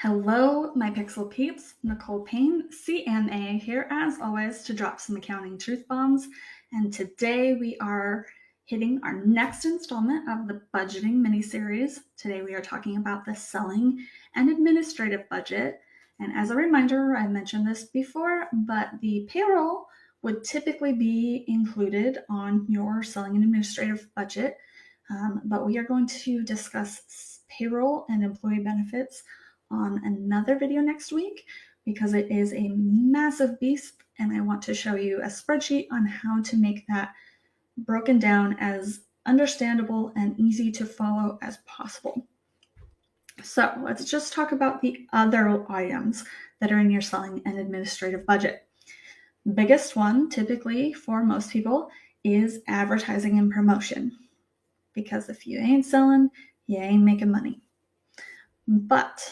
Hello, my Pixel peeps. Nicole Payne, CMA, here as always to drop some accounting truth bombs. And today we are hitting our next installment of the budgeting mini-series. Today we are talking about the selling and administrative budget. And as a reminder, I mentioned this before, but the payroll would typically be included on your selling and administrative budget. But we are going to discuss payroll and employee benefits on another video next week because it is a massive beast and I want to show you a spreadsheet on how to make that broken down as understandable and easy to follow as possible. So let's just talk about the other items that are in your selling and administrative budget. The biggest one, typically for most people, is advertising and promotion. Because if you ain't selling, you ain't making money. But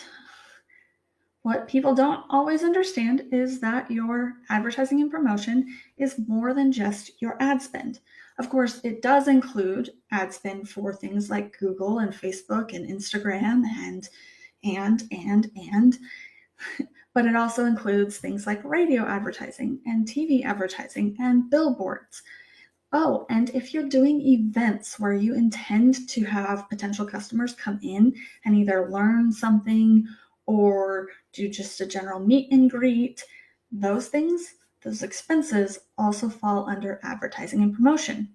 what people don't always understand is that your advertising and promotion is more than just your ad spend. Of course, it does include ad spend for things like Google and Facebook and Instagram and, but it also includes things like radio advertising and TV advertising and billboards. Oh, and if you're doing events where you intend to have potential customers come in and either learn something or do just a general meet and greet, those things, those expenses also fall under advertising and promotion.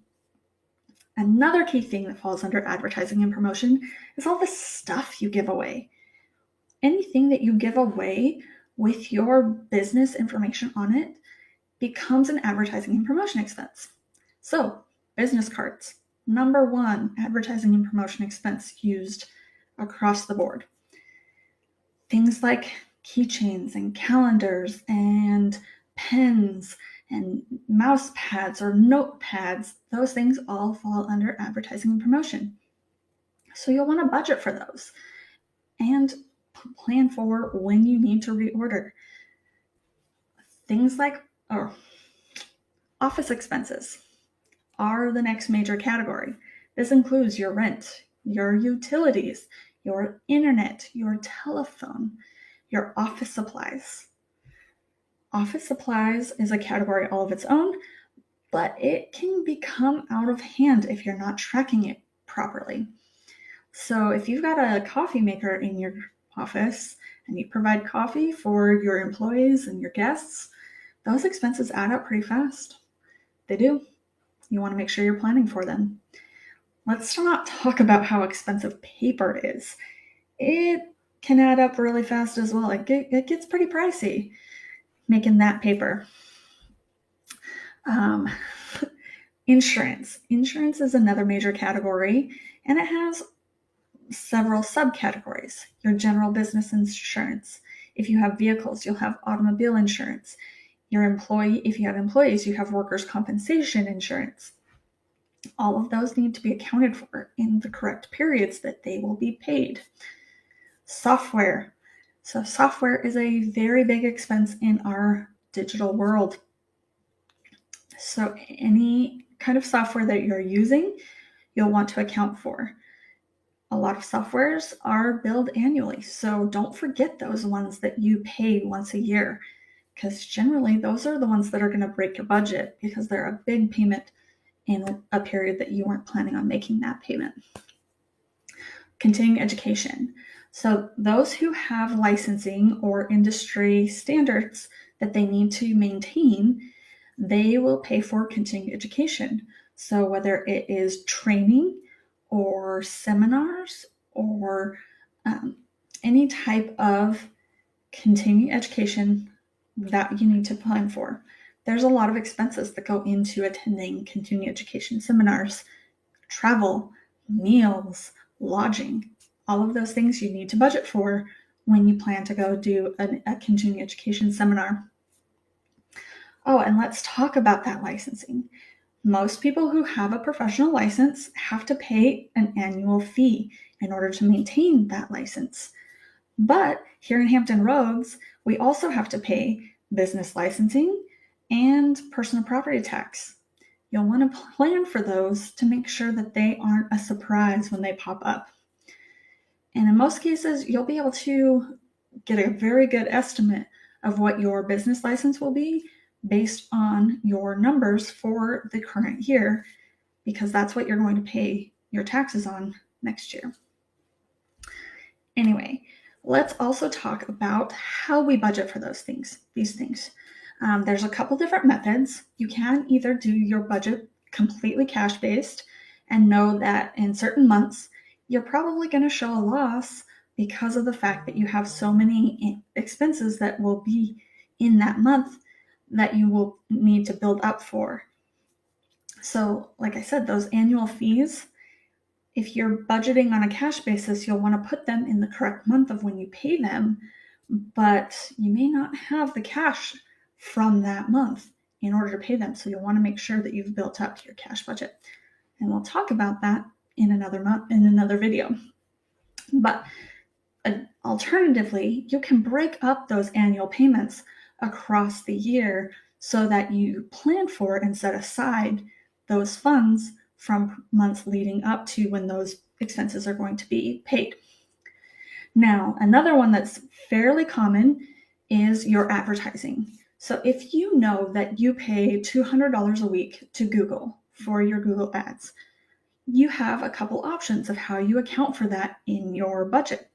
Another key thing that falls under advertising and promotion is all the stuff you give away. Anything that you give away with your business information on it becomes an advertising and promotion expense. So, business cards, number one advertising and promotion expense used across the board. Things like keychains and calendars and pens and mouse pads or notepads, those things all fall under advertising and promotion. So you'll want to budget for those and plan for when you need to reorder. Things like office expenses are the next major category. This includes your rent, your utilities, your internet, your telephone, your office supplies. Office supplies is a category all of its own, but it can become out of hand if you're not tracking it properly. So if you've got a coffee maker in your office and you provide coffee for your employees and your guests, those expenses add up pretty fast. They do. You want to make sure you're planning for them. Let's not talk about how expensive paper is. It can add up really fast as well. It gets pretty pricey making that paper. Insurance. Insurance is another major category, and it has several subcategories. Your general business insurance. If you have vehicles, you'll have automobile insurance. If you have employees, you have workers' compensation insurance. All of those need to be accounted for in the correct periods that they will be paid. Software. So software is a very big expense in our digital world. So any kind of software that you're using, you'll want to account for. A lot of softwares are billed annually, so don't forget those ones that you pay once a year, because generally those are the ones that are going to break your budget because they're a big payment in a period that you weren't planning on making that payment. Continuing education. So those who have licensing or industry standards that they need to maintain, they will pay for continuing education. So whether it is training or seminars or any type of continuing education that you need to plan for. There's a lot of expenses that go into attending continuing education seminars, travel, meals, lodging, all of those things you need to budget for when you plan to go do a continuing education seminar. Oh, and let's talk about that licensing. Most people who have a professional license have to pay an annual fee in order to maintain that license. But here in Hampton Roads, we also have to pay business licensing and personal property tax. You'll want to plan for those to make sure that they aren't a surprise when they pop up. And in most cases, you'll be able to get a very good estimate of what your business license will be based on your numbers for the current year, because that's what you're going to pay your taxes on next year. Anyway, let's also talk about how we budget for these things. There's a couple different methods. You can either do your budget completely cash-based and know that in certain months, you're probably going to show a loss because of the fact that you have so many expenses that will be in that month that you will need to build up for. So, like I said, those annual fees, if you're budgeting on a cash basis, you'll want to put them in the correct month of when you pay them, but you may not have the cash from that month in order to pay them. So you'll want to make sure that you've built up your cash budget. And we'll talk about that in another video. But alternatively, you can break up those annual payments across the year so that you plan for and set aside those funds from months leading up to when those expenses are going to be paid. Now, another one that's fairly common is your advertising. So if you know that you pay $200 a week to Google for your Google ads, you have a couple options of how you account for that in your budget.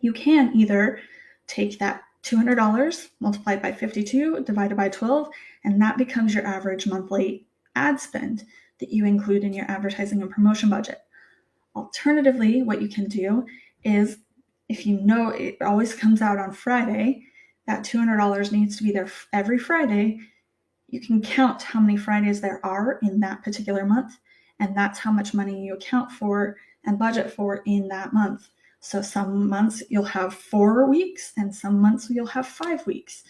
You can either take that $200 multiplied by 52 divided by 12, and that becomes your average monthly ad spend that you include in your advertising and promotion budget. Alternatively, what you can do is, if you know it always comes out on Friday, that $200 needs to be there every Friday, you can count how many Fridays there are in that particular month, and that's how much money you account for and budget for in that month. So some months you'll have 4 weeks, and some months you'll have 5 weeks.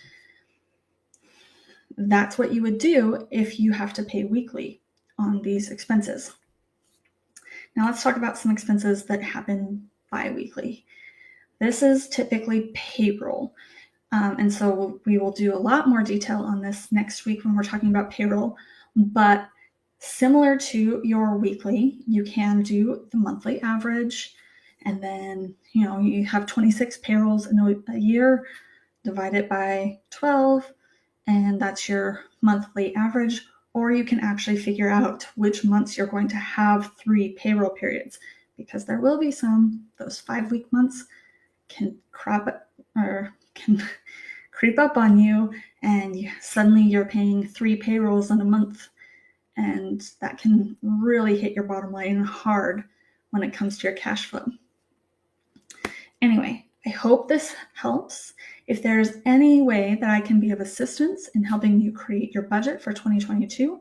That's what you would do if you have to pay weekly on these expenses. Now let's talk about some expenses that happen bi-weekly. This is typically payroll. And so we will do a lot more detail on this next week when we're talking about payroll. But similar to your weekly, you can do the monthly average, and then you have 26 payrolls in a year, divide it by 12, and that's your monthly average. Or you can actually figure out which months you're going to have 3 payroll periods, because there will be those 5-week months can creep up on you, and suddenly you're paying 3 payrolls in a month, and that can really hit your bottom line hard when it comes to your cash flow. Anyway, I hope this helps. If there's any way that I can be of assistance in helping you create your budget for 2022,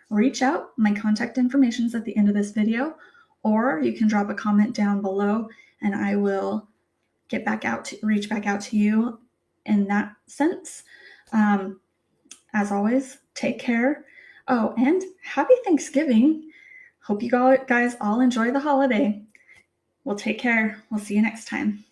reach out. My contact information is at the end of this video, or you can drop a comment down below and I will reach back out to you in that sense. As always, take care. Oh, and happy Thanksgiving. Hope you guys all enjoy the holiday. Well, take care. We'll see you next time.